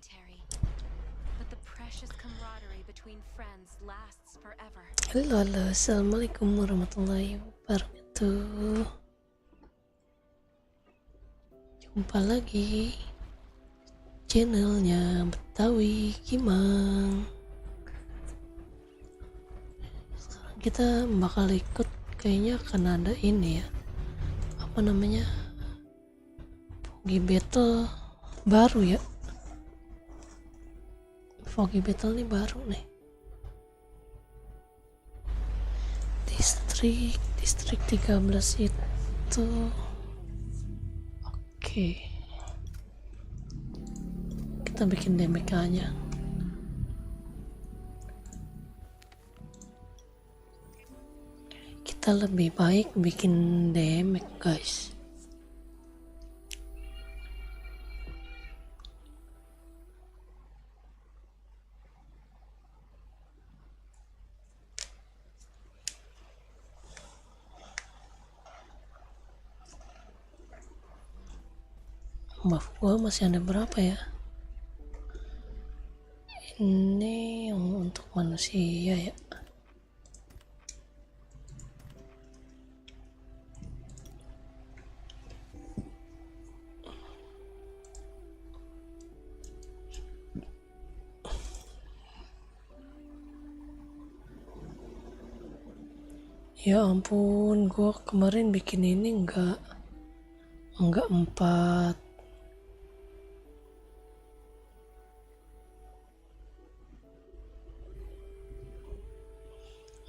momentary, but the precious camaraderie between friends lasts forever. Halo, assalamualaikum warahmatullahi wabarakatuh. Jumpa lagi channelnya Betawi Gimang. Sekarang kita bakal ikut, kayaknya akan ada ini ya, apa namanya, Foggy Battle baru ya. Foggy Battle ini baru nih. Distrik 13 itu oke. Kita bikin DMK-nya. Kita lebih baik bikin DMK, guys. Buff gua masih ada berapa ya? Ini untuk manusia ya. Ya ampun, gua kemarin bikin ini enggak 4.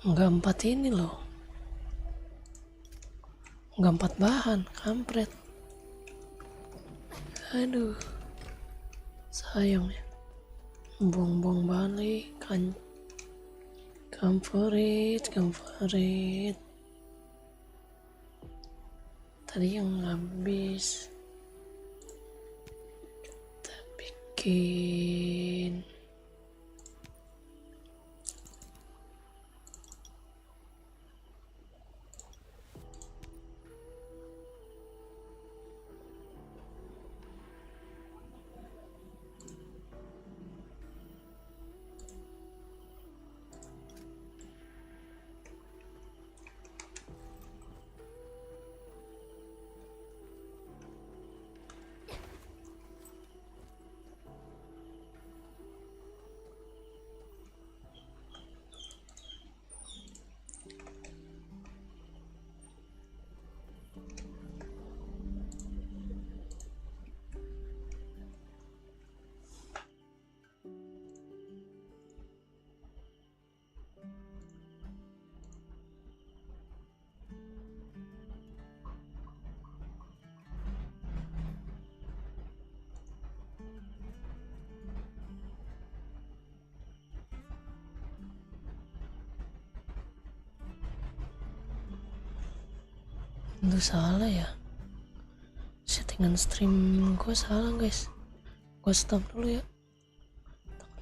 Enggak 4 ini loh. Enggak 4 bahan, kampret. Aduh, sayang ya. Buang-buang balik kan. Kamperit. Tadi yang habis kita bikin. Itu salah ya, settingan stream gue salah guys. Gue stop dulu ya.